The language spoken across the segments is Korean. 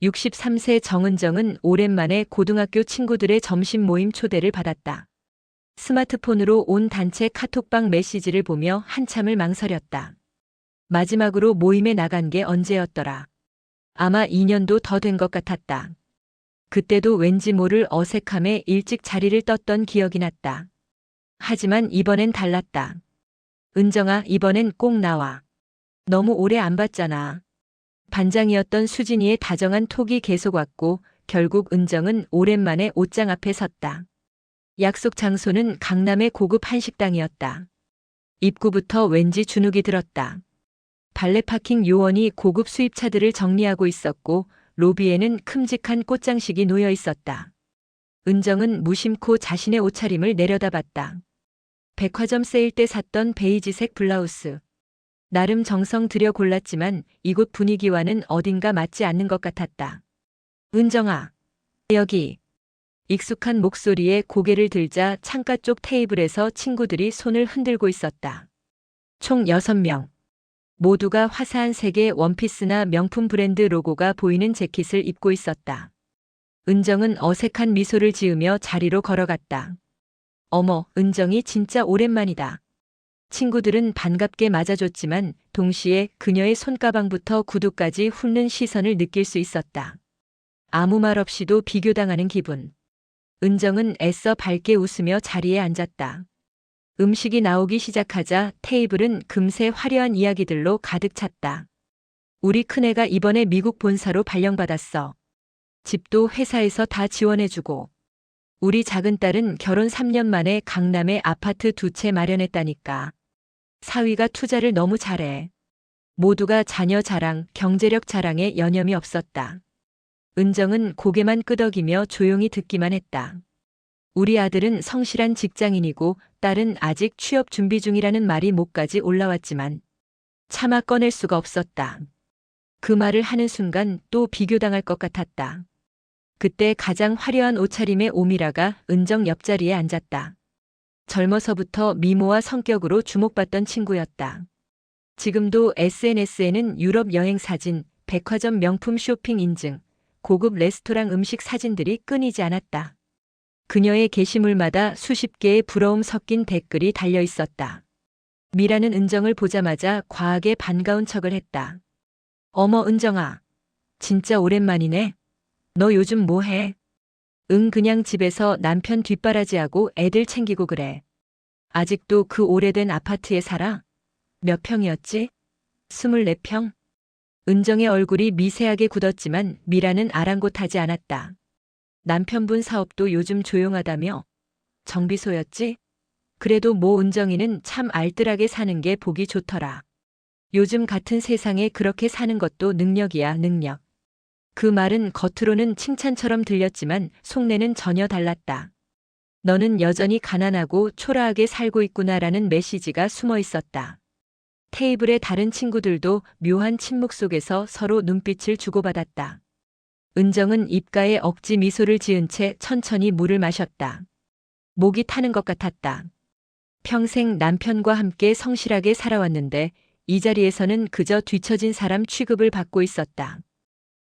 63세 정은정은 오랜만에 고등학교 친구들의 점심 모임 초대를 받았다. 스마트폰으로 온 단체 카톡방 메시지를 보며 한참을 망설였다. 마지막으로 모임에 나간 게 언제였더라. 아마 2년도 더 된 것 같았다. 그때도 왠지 모를 어색함에 일찍 자리를 떴던 기억이 났다. 하지만 이번엔 달랐다. 은정아, 이번엔 꼭 나와. 너무 오래 안 봤잖아. 반장이었던 수진이의 다정한 톡이 계속 왔고 결국 은정은 오랜만에 옷장 앞에 섰다. 약속 장소는 강남의 고급 한식당이었다. 입구부터 왠지 주눅이 들었다. 발레 파킹 요원이 고급 수입차들을 정리하고 있었고 로비에는 큼직한 꽃장식이 놓여 있었다. 은정은 무심코 자신의 옷차림을 내려다봤다. 백화점 세일 때 샀던 베이지색 블라우스. 나름 정성 들여 골랐지만 이곳 분위기와는 어딘가 맞지 않는 것 같았다. 은정아, 여기. 익숙한 목소리에 고개를 들자 창가 쪽 테이블에서 친구들이 손을 흔들고 있었다. 총 6명. 모두가 화사한 색의 원피스나 명품 브랜드 로고가 보이는 재킷을 입고 있었다. 은정은 어색한 미소를 지으며 자리로 걸어갔다. 어머, 은정이 진짜 오랜만이다. 친구들은 반갑게 맞아줬지만 동시에 그녀의 손가방부터 구두까지 훑는 시선을 느낄 수 있었다. 아무 말 없이도 비교당하는 기분. 은정은 애써 밝게 웃으며 자리에 앉았다. 음식이 나오기 시작하자 테이블은 금세 화려한 이야기들로 가득 찼다. 우리 큰애가 이번에 미국 본사로 발령받았어. 집도 회사에서 다 지원해주고. 우리 작은 딸은 결혼 3년 만에 강남에 아파트 2채 마련했다니까. 사위가 투자를 너무 잘해. 모두가 자녀 자랑, 경제력 자랑에 여념이 없었다. 은정은 고개만 끄덕이며 조용히 듣기만 했다. 우리 아들은 성실한 직장인이고 딸은 아직 취업 준비 중이라는 말이 목까지 올라왔지만 차마 꺼낼 수가 없었다. 그 말을 하는 순간 또 비교당할 것 같았다. 그때 가장 화려한 옷차림의 오미라가 은정 옆자리에 앉았다. 젊어서부터 미모와 성격으로 주목받던 친구였다. 지금도 SNS에는 유럽 여행 사진, 백화점 명품 쇼핑 인증, 고급 레스토랑 음식 사진들이 끊이지 않았다. 그녀의 게시물마다 수십 개의 부러움 섞인 댓글이 달려 있었다. 미라는 은정을 보자마자 과하게 반가운 척을 했다. 어머, 은정아. 진짜 오랜만이네. 너 요즘 뭐 해? 응, 그냥 집에서 남편 뒷바라지하고 애들 챙기고 그래. 아직도 그 오래된 아파트에 살아? 몇 평이었지? 24평? 은정의 얼굴이 미세하게 굳었지만 미라는 아랑곳하지 않았다. 남편분 사업도 요즘 조용하다며? 정비소였지? 그래도 모 은정이는 참 알뜰하게 사는 게 보기 좋더라. 요즘 같은 세상에 그렇게 사는 것도 능력이야, 능력. 그 말은 겉으로는 칭찬처럼 들렸지만 속내는 전혀 달랐다. 너는 여전히 가난하고 초라하게 살고 있구나라는 메시지가 숨어 있었다. 테이블의 다른 친구들도 묘한 침묵 속에서 서로 눈빛을 주고받았다. 은정은 입가에 억지 미소를 지은 채 천천히 물을 마셨다. 목이 타는 것 같았다. 평생 남편과 함께 성실하게 살아왔는데 이 자리에서는 그저 뒤처진 사람 취급을 받고 있었다.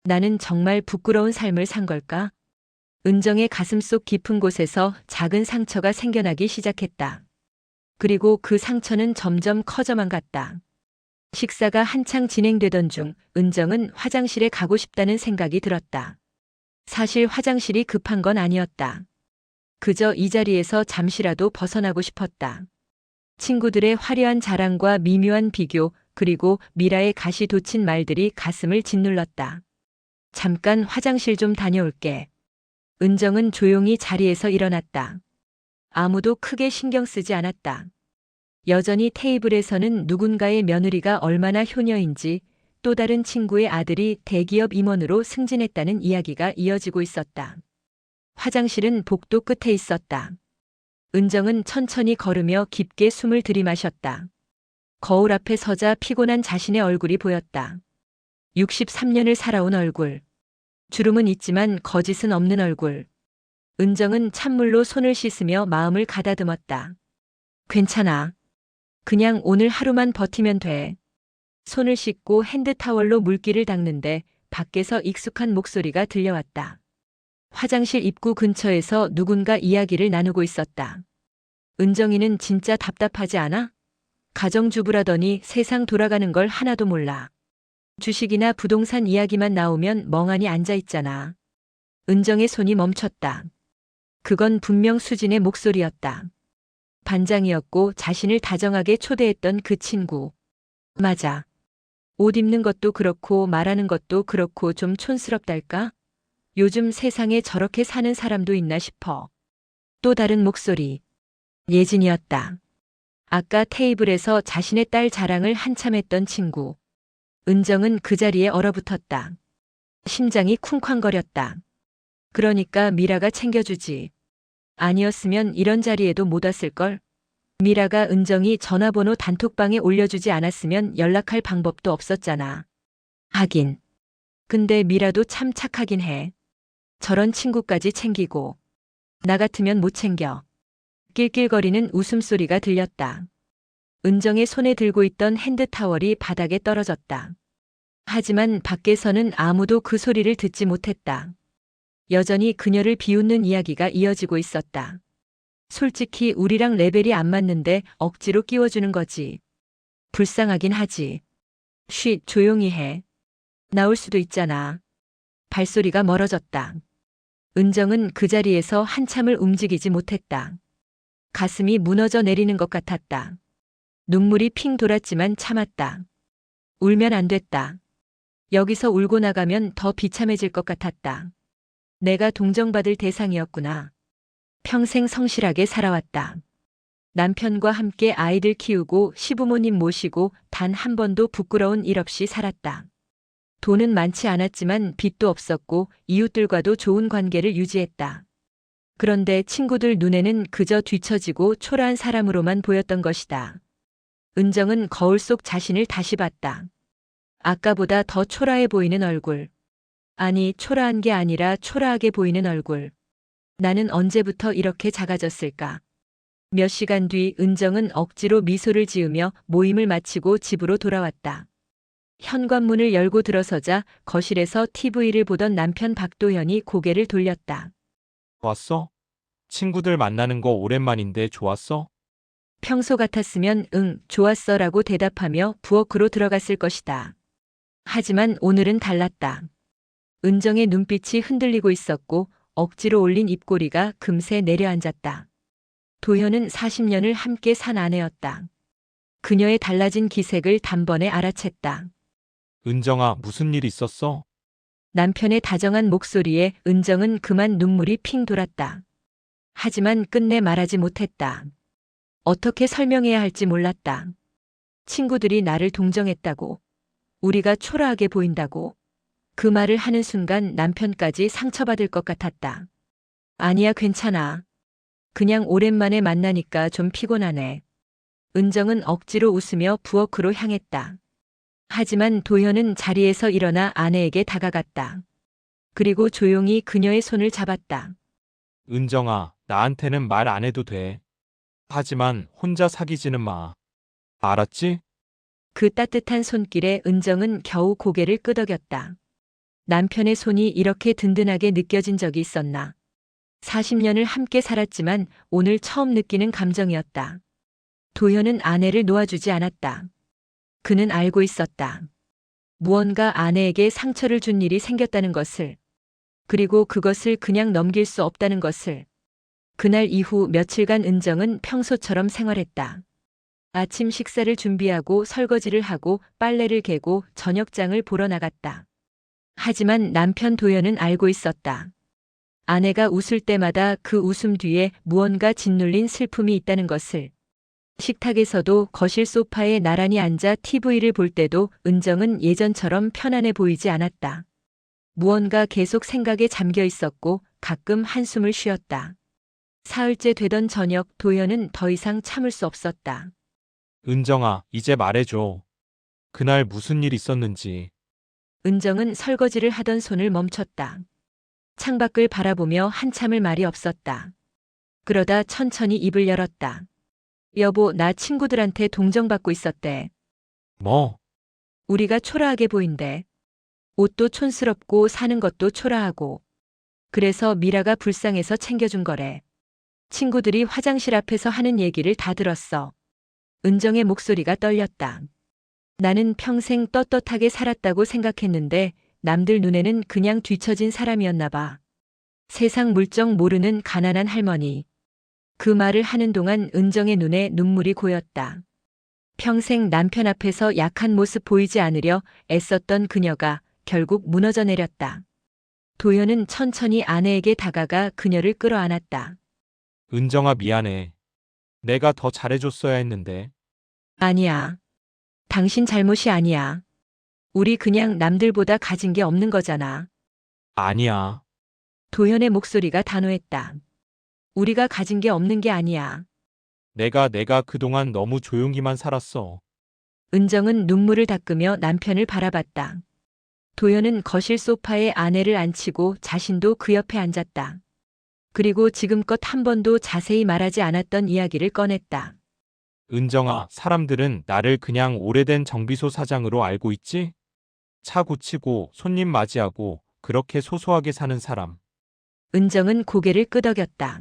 나는 정말 부끄러운 삶을 산 걸까? 은정의 가슴속 깊은 곳에서 작은 상처가 생겨나기 시작했다. 그리고 그 상처는 점점 커져만 갔다. 식사가 한창 진행되던 중 은정은 화장실에 가고 싶다는 생각이 들었다. 사실 화장실이 급한 건 아니었다. 그저 이 자리에서 잠시라도 벗어나고 싶었다. 친구들의 화려한 자랑과 미묘한 비교, 그리고 미라의 가시 돋친 말들이 가슴을 짓눌렀다. 잠깐 화장실 좀 다녀올게. 은정은 조용히 자리에서 일어났다. 아무도 크게 신경 쓰지 않았다. 여전히 테이블에서는 누군가의 며느리가 얼마나 효녀인지 또 다른 친구의 아들이 대기업 임원으로 승진했다는 이야기가 이어지고 있었다. 화장실은 복도 끝에 있었다. 은정은 천천히 걸으며 깊게 숨을 들이마셨다. 거울 앞에 서자 피곤한 자신의 얼굴이 보였다. 63년을 살아온 얼굴. 주름은 있지만 거짓은 없는 얼굴. 은정은 찬물로 손을 씻으며 마음을 가다듬었다. 괜찮아. 그냥 오늘 하루만 버티면 돼. 손을 씻고 핸드타월로 물기를 닦는데 밖에서 익숙한 목소리가 들려왔다. 화장실 입구 근처에서 누군가 이야기를 나누고 있었다. 은정이는 진짜 답답하지 않아? 가정주부라더니 세상 돌아가는 걸 하나도 몰라. 주식이나 부동산 이야기만 나오면 멍하니 앉아 있잖아. 은정의 손이 멈췄다. 그건 분명 수진의 목소리였다. 반장이었고 자신을 다정하게 초대했던 그 친구. 맞아. 옷 입는 것도 그렇고 말하는 것도 그렇고 좀 촌스럽달까? 요즘 세상에 저렇게 사는 사람도 있나 싶어. 또 다른 목소리. 예진이었다. 아까 테이블에서 자신의 딸 자랑을 한참 했던 친구. 은정은 그 자리에 얼어붙었다. 심장이 쿵쾅거렸다. 그러니까 미라가 챙겨주지. 아니었으면 이런 자리에도 못 왔을걸? 미라가 은정이 전화번호 단톡방에 올려주지 않았으면 연락할 방법도 없었잖아. 하긴. 근데 미라도 참 착하긴 해. 저런 친구까지 챙기고. 나 같으면 못 챙겨. 낄낄거리는 웃음소리가 들렸다. 은정의 손에 들고 있던 핸드타월이 바닥에 떨어졌다. 하지만 밖에서는 아무도 그 소리를 듣지 못했다. 여전히 그녀를 비웃는 이야기가 이어지고 있었다. 솔직히 우리랑 레벨이 안 맞는데 억지로 끼워주는 거지. 불쌍하긴 하지. 쉿, 조용히 해. 나올 수도 있잖아. 발소리가 멀어졌다. 은정은 그 자리에서 한참을 움직이지 못했다. 가슴이 무너져 내리는 것 같았다. 눈물이 핑 돌았지만 참았다. 울면 안 됐다. 여기서 울고 나가면 더 비참해질 것 같았다. 내가 동정받을 대상이었구나. 평생 성실하게 살아왔다. 남편과 함께 아이들 키우고 시부모님 모시고 단 한 번도 부끄러운 일 없이 살았다. 돈은 많지 않았지만 빚도 없었고 이웃들과도 좋은 관계를 유지했다. 그런데 친구들 눈에는 그저 뒤처지고 초라한 사람으로만 보였던 것이다. 은정은 거울 속 자신을 다시 봤다. 아까보다 더 초라해 보이는 얼굴. 아니, 초라한 게 아니라 초라하게 보이는 얼굴. 나는 언제부터 이렇게 작아졌을까? 몇 시간 뒤 은정은 억지로 미소를 지으며 모임을 마치고 집으로 돌아왔다. 현관문을 열고 들어서자 거실에서 TV를 보던 남편 박도현이 고개를 돌렸다. 왔어? 친구들 만나는 거 오랜만인데 좋았어? 평소 같았으면 응, 좋았어라고 대답하며 부엌으로 들어갔을 것이다. 하지만 오늘은 달랐다. 은정의 눈빛이 흔들리고 있었고 억지로 올린 입꼬리가 금세 내려앉았다. 도현은 40년을 함께 산 아내였다. 그녀의 달라진 기색을 단번에 알아챘다. 은정아, 무슨 일 있었어? 남편의 다정한 목소리에 은정은 그만 눈물이 핑 돌았다. 하지만 끝내 말하지 못했다. 어떻게 설명해야 할지 몰랐다. 친구들이 나를 동정했다고. 우리가 초라하게 보인다고. 그 말을 하는 순간 남편까지 상처받을 것 같았다. 아니야, 괜찮아. 그냥 오랜만에 만나니까 좀 피곤하네. 은정은 억지로 웃으며 부엌으로 향했다. 하지만 도현은 자리에서 일어나 아내에게 다가갔다. 그리고 조용히 그녀의 손을 잡았다. 은정아, 나한테는 말 안 해도 돼. 하지만 혼자 사귀지는 마. 알았지? 그 따뜻한 손길에 은정은 겨우 고개를 끄덕였다. 남편의 손이 이렇게 든든하게 느껴진 적이 있었나. 40년을 함께 살았지만 오늘 처음 느끼는 감정이었다. 도현은 아내를 놓아주지 않았다. 그는 알고 있었다. 무언가 아내에게 상처를 준 일이 생겼다는 것을. 그리고 그것을 그냥 넘길 수 없다는 것을. 그날 이후 며칠간 은정은 평소처럼 생활했다. 아침 식사를 준비하고 설거지를 하고 빨래를 개고 저녁장을 보러 나갔다. 하지만 남편 도현은 알고 있었다. 아내가 웃을 때마다 그 웃음 뒤에 무언가 짓눌린 슬픔이 있다는 것을. 식탁에서도 거실 소파에 나란히 앉아 TV를 볼 때도 은정은 예전처럼 편안해 보이지 않았다. 무언가 계속 생각에 잠겨 있었고 가끔 한숨을 쉬었다. 사흘째 되던 저녁 도현은 더 이상 참을 수 없었다. 은정아, 이제 말해줘. 그날 무슨 일 있었는지. 은정은 설거지를 하던 손을 멈췄다. 창밖을 바라보며 한참을 말이 없었다. 그러다 천천히 입을 열었다. 여보, 나 친구들한테 동정받고 있었대. 뭐? 우리가 초라하게 보인대. 옷도 촌스럽고 사는 것도 초라하고. 그래서 미라가 불쌍해서 챙겨준 거래. 친구들이 화장실 앞에서 하는 얘기를 다 들었어. 은정의 목소리가 떨렸다. 나는 평생 떳떳하게 살았다고 생각했는데 남들 눈에는 그냥 뒤처진 사람이었나 봐. 세상 물정 모르는 가난한 할머니. 그 말을 하는 동안 은정의 눈에 눈물이 고였다. 평생 남편 앞에서 약한 모습 보이지 않으려 애썼던 그녀가 결국 무너져 내렸다. 도현은 천천히 아내에게 다가가 그녀를 끌어안았다. 은정아, 미안해. 내가 더 잘해줬어야 했는데. 아니야. 당신 잘못이 아니야. 우리 그냥 남들보다 가진 게 없는 거잖아. 아니야. 도현의 목소리가 단호했다. 우리가 가진 게 없는 게 아니야. 내가 그동안 너무 조용히만 살았어. 은정은 눈물을 닦으며 남편을 바라봤다. 도현은 거실 소파에 아내를 앉히고 자신도 그 옆에 앉았다. 그리고 지금껏 한 번도 자세히 말하지 않았던 이야기를 꺼냈다. 은정아, 사람들은 나를 그냥 오래된 정비소 사장으로 알고 있지? 차 고치고 손님 맞이하고 그렇게 소소하게 사는 사람. 은정은 고개를 끄덕였다.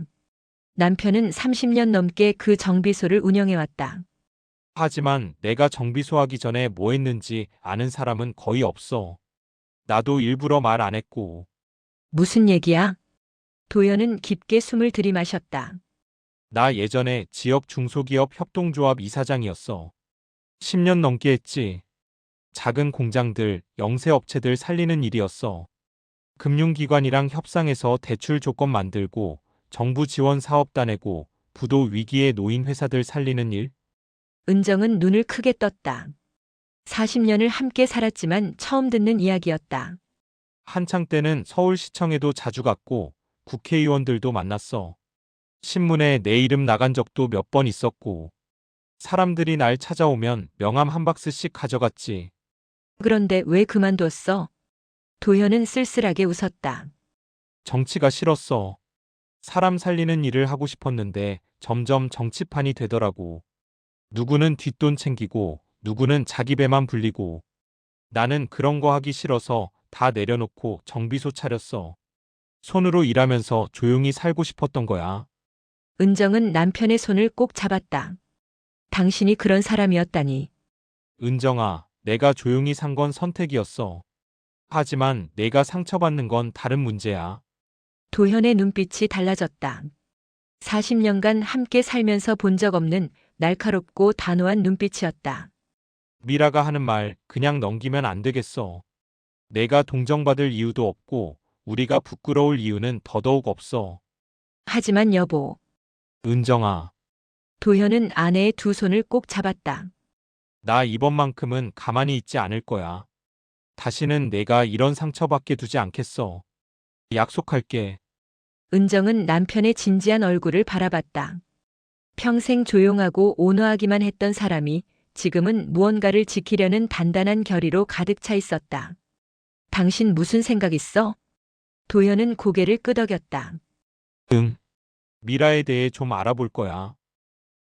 남편은 30년 넘게 그 정비소를 운영해왔다. 하지만 내가 정비소 하기 전에 뭐 했는지 아는 사람은 거의 없어. 나도 일부러 말 안 했고. 무슨 얘기야? 도현은 깊게 숨을 들이마셨다. 나 예전에 지역 중소기업 협동조합 이사장이었어. 10년 넘게 했지. 작은 공장들, 영세업체들 살리는 일이었어. 금융기관이랑 협상해서 대출 조건 만들고 정부 지원 사업 따내고 부도 위기에 놓인 회사들 살리는 일. 은정은 눈을 크게 떴다. 40년을 함께 살았지만 처음 듣는 이야기였다. 한창 때는 서울시청에도 자주 갔고 국회의원들도 만났어. 신문에 내 이름 나간 적도 몇 번 있었고 사람들이 날 찾아오면 명함 한 박스씩 가져갔지. 그런데 왜 그만뒀어? 도현은 쓸쓸하게 웃었다. 정치가 싫었어. 사람 살리는 일을 하고 싶었는데 점점 정치판이 되더라고. 누구는 뒷돈 챙기고 누구는 자기 배만 불리고. 나는 그런 거 하기 싫어서 다 내려놓고 정비소 차렸어. 손으로 일하면서 조용히 살고 싶었던 거야. 은정은 남편의 손을 꼭 잡았다. 당신이 그런 사람이었다니. 은정아, 내가 조용히 산 건 선택이었어. 하지만 내가 상처받는 건 다른 문제야. 도현의 눈빛이 달라졌다. 40년간 함께 살면서 본 적 없는 날카롭고 단호한 눈빛이었다. 미라가 하는 말 그냥 넘기면 안 되겠어. 내가 동정받을 이유도 없고 우리가 부끄러울 이유는 더더욱 없어. 하지만 여보. 은정아, 도현은 아내의 두 손을 꼭 잡았다. 나 이번만큼은 가만히 있지 않을 거야. 다시는 내가 이런 상처받게 두지 않겠어. 약속할게. 은정은 남편의 진지한 얼굴을 바라봤다. 평생 조용하고 온화하기만 했던 사람이 지금은 무언가를 지키려는 단단한 결의로 가득 차 있었다. 당신 무슨 생각 있어? 도현은 고개를 끄덕였다. 응. 미라에 대해 좀 알아볼 거야.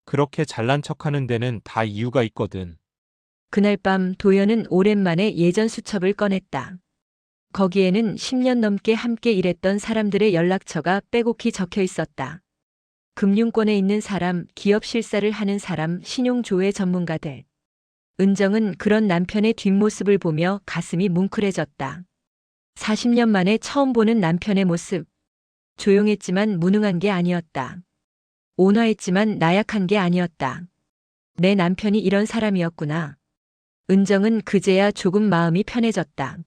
그렇게 잘난 척하는 데는 다 이유가 있거든. 그날 밤 도현은 오랜만에 예전 수첩을 꺼냈다. 거기에는 10년 넘게 함께 일했던 사람들의 연락처가 빼곡히 적혀 있었다. 금융권에 있는 사람, 기업 실사를 하는 사람, 신용조회 전문가들. 은정은 그런 남편의 뒷모습을 보며 가슴이 뭉클해졌다. 40년 만에 처음 보는 남편의 모습. 조용했지만 무능한 게 아니었다. 온화했지만 나약한 게 아니었다. 내 남편이 이런 사람이었구나. 은정은 그제야 조금 마음이 편해졌다.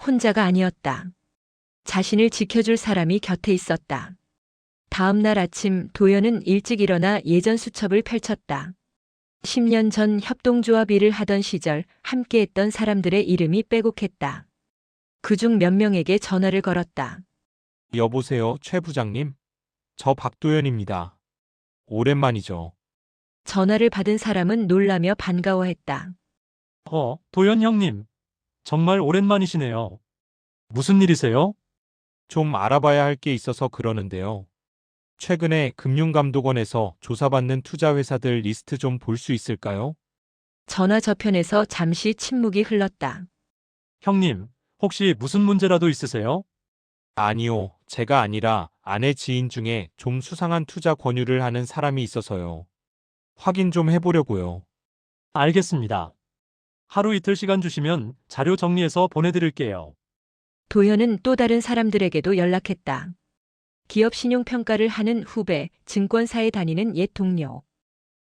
혼자가 아니었다. 자신을 지켜줄 사람이 곁에 있었다. 다음 날 아침 도연은 일찍 일어나 예전 수첩을 펼쳤다. 10년 전 협동조합 일을 하던 시절 함께했던 사람들의 이름이 빼곡했다. 그중 몇 명에게 전화를 걸었다. 여보세요, 최 부장님? 저 박도연입니다. 오랜만이죠. 전화를 받은 사람은 놀라며 반가워했다. 도현 형님. 정말 오랜만이시네요. 무슨 일이세요? 좀 알아봐야 할 게 있어서 그러는데요. 최근에 금융감독원에서 조사받는 투자회사들 리스트 좀 볼 수 있을까요? 전화 저편에서 잠시 침묵이 흘렀다. 형님, 혹시 무슨 문제라도 있으세요? 아니요, 제가 아니라 아내 지인 중에 좀 수상한 투자 권유를 하는 사람이 있어서요. 확인 좀 해보려고요. 알겠습니다. 하루 이틀 시간 주시면 자료 정리해서 보내드릴게요. 도현은 또 다른 사람들에게도 연락했다. 기업 신용평가를 하는 후배, 증권사에 다니는 옛 동료.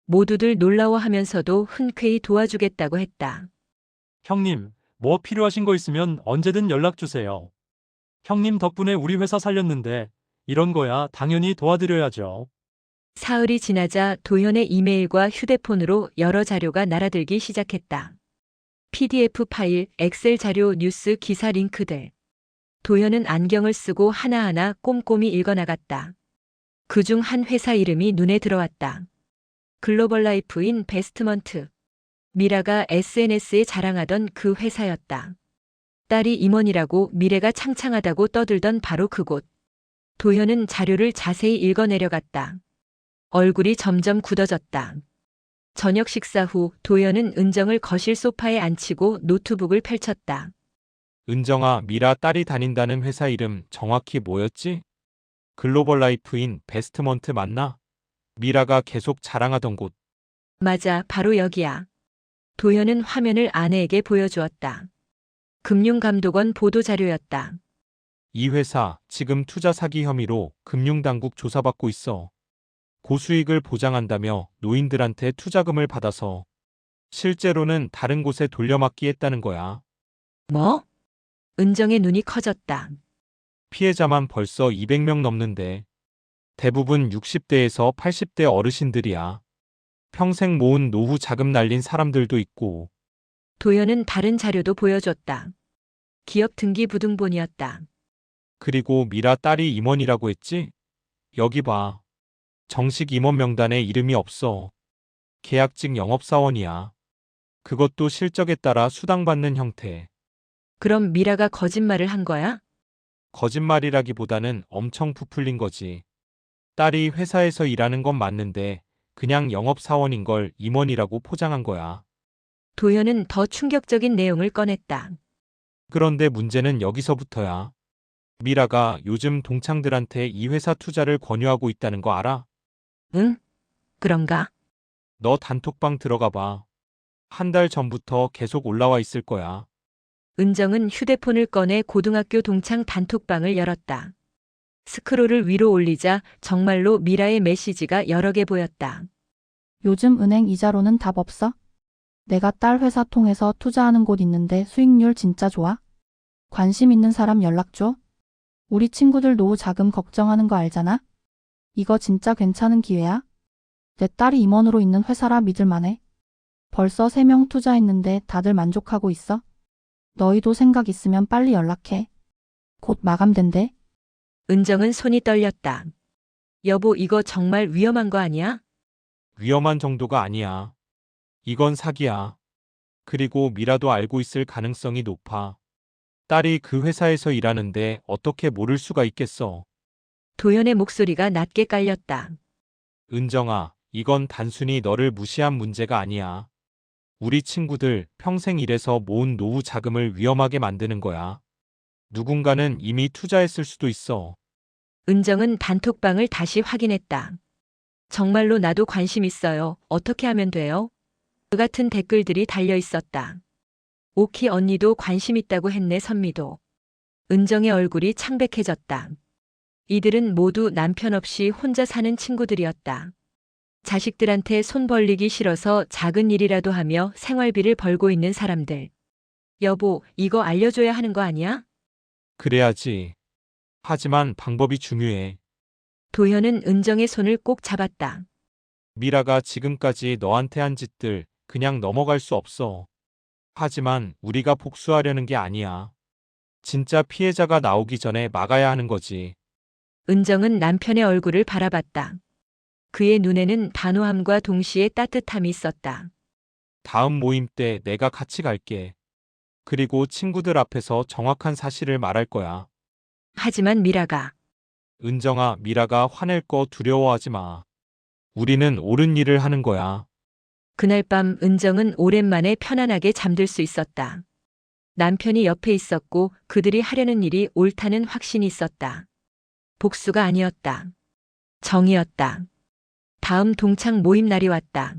모두들 놀라워하면서도 흔쾌히 도와주겠다고 했다. 형님, 뭐 필요하신 거 있으면 언제든 연락 주세요. 형님 덕분에 우리 회사 살렸는데 이런 거야 당연히 도와드려야죠. 사흘이 지나자 도현의 이메일과 휴대폰으로 여러 자료가 날아들기 시작했다. PDF 파일, 엑셀 자료, 뉴스, 기사 링크들. 도현은 안경을 쓰고 하나하나 꼼꼼히 읽어나갔다. 그중 한 회사 이름이 눈에 들어왔다. 글로벌 라이프 인 베스트먼트. 미라가 SNS에 자랑하던 그 회사였다. 딸이 임원이라고 미래가 창창하다고 떠들던 바로 그곳. 도현은 자료를 자세히 읽어내려갔다. 얼굴이 점점 굳어졌다. 저녁 식사 후 도현은 은정을 거실 소파에 앉히고 노트북을 펼쳤다. 은정아, 미라 딸이 다닌다는 회사 이름 정확히 뭐였지? 글로벌 라이프인 베스트먼트 맞나? 미라가 계속 자랑하던 곳. 맞아, 바로 여기야. 도현은 화면을 아내에게 보여주었다. 금융감독원 보도자료였다. 이 회사 지금 투자 사기 혐의로 금융당국 조사받고 있어. 고수익을 보장한다며 노인들한테 투자금을 받아서 실제로는 다른 곳에 돌려막기 했다는 거야. 뭐? 은정의 눈이 커졌다. 피해자만 벌써 200명 넘는데 대부분 60대에서 80대 어르신들이야. 평생 모은 노후 자금 날린 사람들도 있고. 도현은 다른 자료도 보여줬다. 기업 등기부등본이었다. 그리고 미라 딸이 임원이라고 했지? 여기 봐. 정식 임원 명단에 이름이 없어. 계약직 영업사원이야. 그것도 실적에 따라 수당받는 형태. 그럼 미라가 거짓말을 한 거야? 거짓말이라기보다는 엄청 부풀린 거지. 딸이 회사에서 일하는 건 맞는데 그냥 영업사원인 걸 임원이라고 포장한 거야. 도현은 더 충격적인 내용을 꺼냈다. 그런데 문제는 여기서부터야. 미라가 요즘 동창들한테 이 회사 투자를 권유하고 있다는 거 알아? 응? 그런가? 너 단톡방 들어가 봐. 한 달 전부터 계속 올라와 있을 거야. 은정은 휴대폰을 꺼내 고등학교 동창 단톡방을 열었다. 스크롤을 위로 올리자 정말로 미라의 메시지가 여러 개 보였다. 요즘 은행 이자로는 답 없어? 내가 딸 회사 통해서 투자하는 곳 있는데 수익률 진짜 좋아? 관심 있는 사람 연락 줘? 우리 친구들 노후 자금 걱정하는 거 알잖아? 이거 진짜 괜찮은 기회야? 내 딸이 임원으로 있는 회사라 믿을만해. 벌써 3명 투자했는데 다들 만족하고 있어? 너희도 생각 있으면 빨리 연락해. 곧 마감된대. 은정은 손이 떨렸다. 여보, 이거 정말 위험한 거 아니야? 위험한 정도가 아니야. 이건 사기야. 그리고 미라도 알고 있을 가능성이 높아. 딸이 그 회사에서 일하는데 어떻게 모를 수가 있겠어. 도현의 목소리가 낮게 깔렸다. 은정아, 이건 단순히 너를 무시한 문제가 아니야. 우리 친구들 평생 일해서 모은 노후 자금을 위험하게 만드는 거야. 누군가는 이미 투자했을 수도 있어. 은정은 단톡방을 다시 확인했다. 정말로 나도 관심 있어요. 어떻게 하면 돼요? 그 같은 댓글들이 달려 있었다. 오키 언니도 관심 있다고 했네. 선미도. 은정의 얼굴이 창백해졌다. 이들은 모두 남편 없이 혼자 사는 친구들이었다. 자식들한테 손 벌리기 싫어서 작은 일이라도 하며 생활비를 벌고 있는 사람들. 여보, 이거 알려줘야 하는 거 아니야? 그래야지. 하지만 방법이 중요해. 도현은 은정의 손을 꼭 잡았다. 미라가 지금까지 너한테 한 짓들 그냥 넘어갈 수 없어. 하지만 우리가 복수하려는 게 아니야. 진짜 피해자가 나오기 전에 막아야 하는 거지. 은정은 남편의 얼굴을 바라봤다. 그의 눈에는 단호함과 동시에 따뜻함이 있었다. 다음 모임 때 내가 같이 갈게. 그리고 친구들 앞에서 정확한 사실을 말할 거야. 하지만 미라가 은정아, 미라가 화낼 거 두려워하지 마. 우리는 옳은 일을 하는 거야. 그날 밤 은정은 오랜만에 편안하게 잠들 수 있었다. 남편이 옆에 있었고 그들이 하려는 일이 옳다는 확신이 있었다. 복수가 아니었다. 정이었다. 다음 동창 모임 날이 왔다.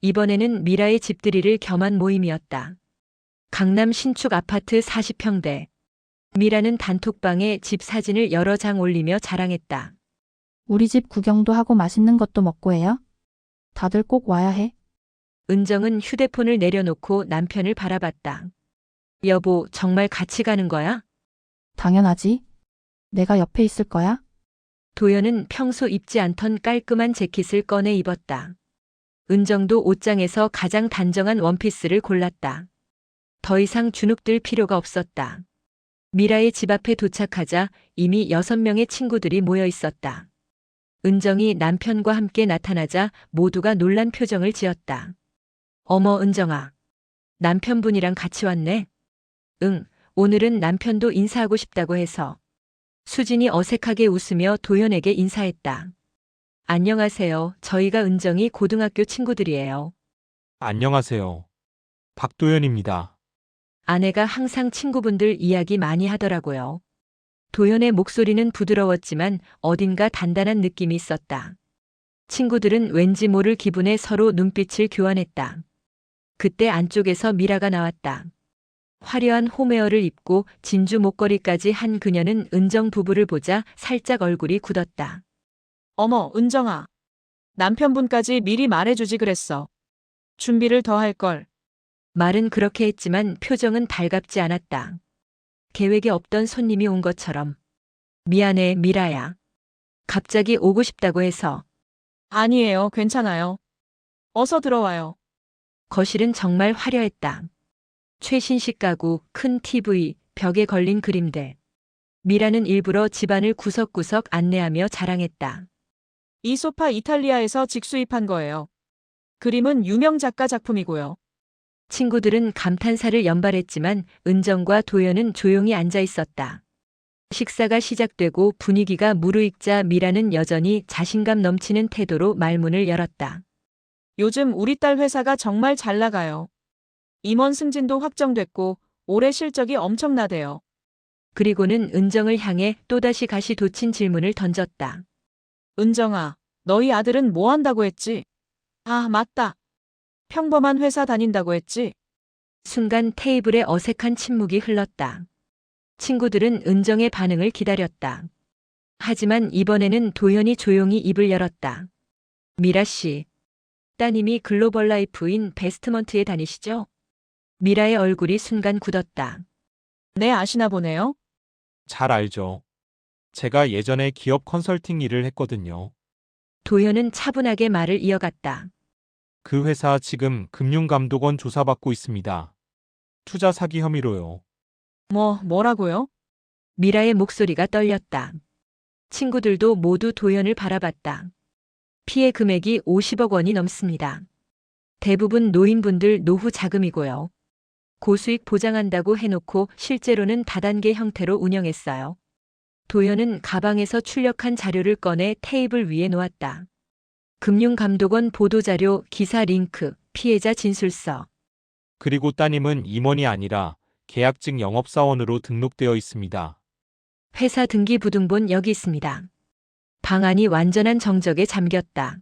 이번에는 미라의 집들이를 겸한 모임이었다. 강남 신축 아파트 40평대. 미라는 단톡방에 집 사진을 여러 장 올리며 자랑했다. 우리 집 구경도 하고 맛있는 것도 먹고 해요. 다들 꼭 와야 해. 은정은 휴대폰을 내려놓고 남편을 바라봤다. 여보, 정말 같이 가는 거야? 당연하지. 내가 옆에 있을 거야. 도연은 평소 입지 않던 깔끔한 재킷을 꺼내 입었다. 은정도 옷장에서 가장 단정한 원피스를 골랐다. 더 이상 주눅들 필요가 없었다. 미라의 집 앞에 도착하자 이미 6명의 친구들이 모여 있었다. 은정이 남편과 함께 나타나자 모두가 놀란 표정을 지었다. 어머, 은정아. 남편분이랑 같이 왔네? 응, 오늘은 남편도 인사하고 싶다고 해서. 수진이 어색하게 웃으며 도연에게 인사했다. 안녕하세요. 저희가 은정이 고등학교 친구들이에요. 안녕하세요. 박도연입니다. 아내가 항상 친구분들 이야기 많이 하더라고요. 도연의 목소리는 부드러웠지만 어딘가 단단한 느낌이 있었다. 친구들은 왠지 모를 기분에 서로 눈빛을 교환했다. 그때 안쪽에서 미라가 나왔다. 화려한 홈웨어를 입고 진주 목걸이까지 한 그녀는 은정 부부를 보자 살짝 얼굴이 굳었다. 어머, 은정아. 남편분까지 미리 말해주지 그랬어. 준비를 더 할걸. 말은 그렇게 했지만 표정은 달갑지 않았다. 계획에 없던 손님이 온 것처럼. 미안해, 미라야. 갑자기 오고 싶다고 해서. 아니에요, 괜찮아요. 어서 들어와요. 거실은 정말 화려했다. 최신식 가구, 큰 TV, 벽에 걸린 그림들. 미라는 일부러 집안을 구석구석 안내하며 자랑했다. 이 소파 이탈리아에서 직수입한 거예요. 그림은 유명 작가 작품이고요. 친구들은 감탄사를 연발했지만 은정과 도연은 조용히 앉아 있었다. 식사가 시작되고 분위기가 무르익자 미라는 여전히 자신감 넘치는 태도로 말문을 열었다. 요즘 우리 딸 회사가 정말 잘 나가요. 임원 승진도 확정됐고 올해 실적이 엄청나대요. 그리고는 은정을 향해 또다시 가시 돋친 질문을 던졌다. 은정아, 너희 아들은 뭐 한다고 했지? 아, 맞다. 평범한 회사 다닌다고 했지? 순간 테이블에 어색한 침묵이 흘렀다. 친구들은 은정의 반응을 기다렸다. 하지만 이번에는 도연이 조용히 입을 열었다. 미라 씨, 따님이 글로벌 라이프인 베스트먼트에 다니시죠? 미라의 얼굴이 순간 굳었다. 네, 아시나 보네요. 잘 알죠. 제가 예전에 기업 컨설팅 일을 했거든요. 도연은 차분하게 말을 이어갔다. 그 회사 지금 금융감독원 조사받고 있습니다. 투자 사기 혐의로요. 뭐라고요? 미라의 목소리가 떨렸다. 친구들도 모두 도연을 바라봤다. 피해 금액이 50억 원이 넘습니다. 대부분 노인분들 노후 자금이고요. 고수익 보장한다고 해놓고 실제로는 다단계 형태로 운영했어요. 도연은 가방에서 출력한 자료를 꺼내 테이블 위에 놓았다. 금융감독원 보도자료, 기사 링크, 피해자 진술서. 그리고 따님은 임원이 아니라 계약직 영업사원으로 등록되어 있습니다. 회사 등기부등본 여기 있습니다. 방안이 완전한 정적에 잠겼다.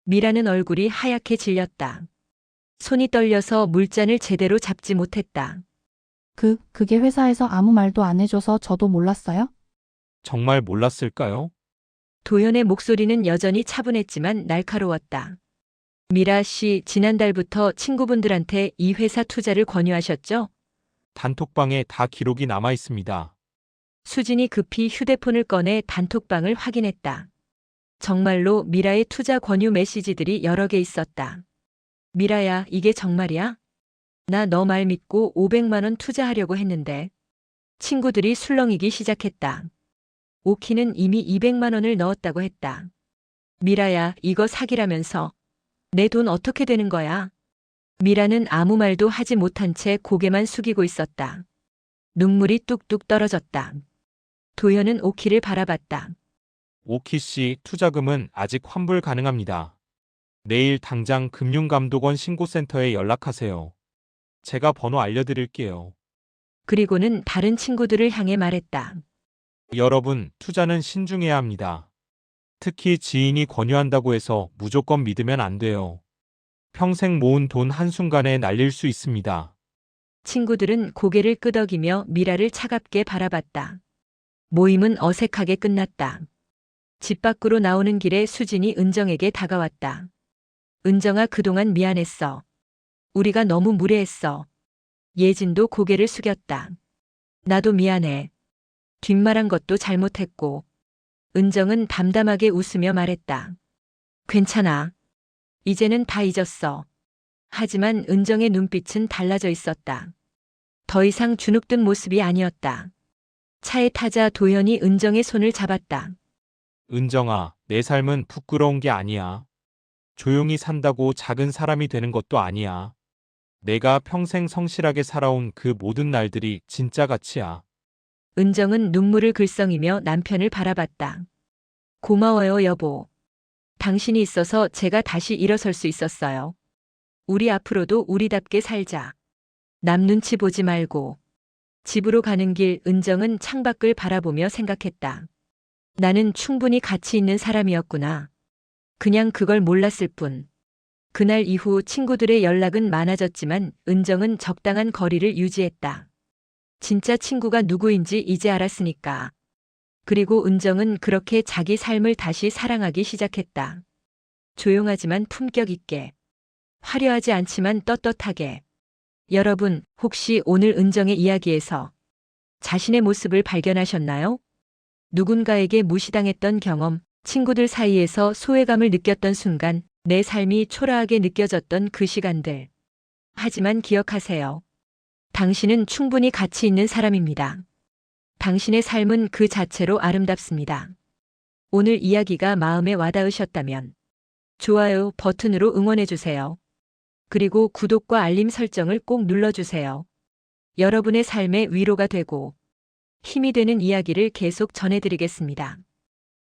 미라는 얼굴이 하얗게 질렸다. 손이 떨려서 물잔을 제대로 잡지 못했다. 그게 회사에서 아무 말도 안 해줘서 저도 몰랐어요? 정말 몰랐을까요? 도연의 목소리는 여전히 차분했지만 날카로웠다. 미라 씨, 지난달부터 친구분들한테 이 회사 투자를 권유하셨죠? 단톡방에 다 기록이 남아 있습니다. 수진이 급히 휴대폰을 꺼내 단톡방을 확인했다. 정말로 미라의 투자 권유 메시지들이 여러 개 있었다. 미라야, 이게 정말이야? 나 너 말 믿고 500만 원 투자하려고 했는데. 친구들이 술렁이기 시작했다. 오키는 이미 200만 원을 넣었다고 했다. 미라야, 이거 사기라면서. 내 돈 어떻게 되는 거야? 미라는 아무 말도 하지 못한 채 고개만 숙이고 있었다. 눈물이 뚝뚝 떨어졌다. 도연은 오키를 바라봤다. 오키 씨 투자금은 아직 환불 가능합니다. 내일 당장 금융감독원 신고센터에 연락하세요. 제가 번호 알려드릴게요. 그리고는 다른 친구들을 향해 말했다. 여러분, 투자는 신중해야 합니다. 특히 지인이 권유한다고 해서 무조건 믿으면 안 돼요. 평생 모은 돈 한순간에 날릴 수 있습니다. 친구들은 고개를 끄덕이며 미라를 차갑게 바라봤다. 모임은 어색하게 끝났다. 집 밖으로 나오는 길에 수진이 은정에게 다가왔다. 은정아, 그동안 미안했어. 우리가 너무 무례했어. 예진도 고개를 숙였다. 나도 미안해. 뒷말한 것도 잘못했고. 은정은 담담하게 웃으며 말했다. 괜찮아. 이제는 다 잊었어. 하지만 은정의 눈빛은 달라져 있었다. 더 이상 주눅든 모습이 아니었다. 차에 타자 도현이 은정의 손을 잡았다. 은정아, 내 삶은 부끄러운 게 아니야. 조용히 산다고 작은 사람이 되는 것도 아니야. 내가 평생 성실하게 살아온 그 모든 날들이 진짜 가치야. 은정은 눈물을 글썽이며 남편을 바라봤다. 고마워요, 여보. 당신이 있어서 제가 다시 일어설 수 있었어요. 우리 앞으로도 우리답게 살자. 남 눈치 보지 말고. 집으로 가는 길 은정은 창밖을 바라보며 생각했다. 나는 충분히 가치 있는 사람이었구나. 그냥 그걸 몰랐을 뿐. 그날 이후 친구들의 연락은 많아졌지만 은정은 적당한 거리를 유지했다. 진짜 친구가 누구인지 이제 알았으니까. 그리고 은정은 그렇게 자기 삶을 다시 사랑하기 시작했다. 조용하지만 품격 있게. 화려하지 않지만 떳떳하게. 여러분, 혹시 오늘 은정의 이야기에서 자신의 모습을 발견하셨나요? 누군가에게 무시당했던 경험, 친구들 사이에서 소외감을 느꼈던 순간, 내 삶이 초라하게 느껴졌던 그 시간들. 하지만 기억하세요. 당신은 충분히 가치 있는 사람입니다. 당신의 삶은 그 자체로 아름답습니다. 오늘 이야기가 마음에 와닿으셨다면 좋아요 버튼으로 응원해주세요. 그리고 구독과 알림 설정을 꼭 눌러주세요. 여러분의 삶에 위로가 되고 힘이 되는 이야기를 계속 전해드리겠습니다.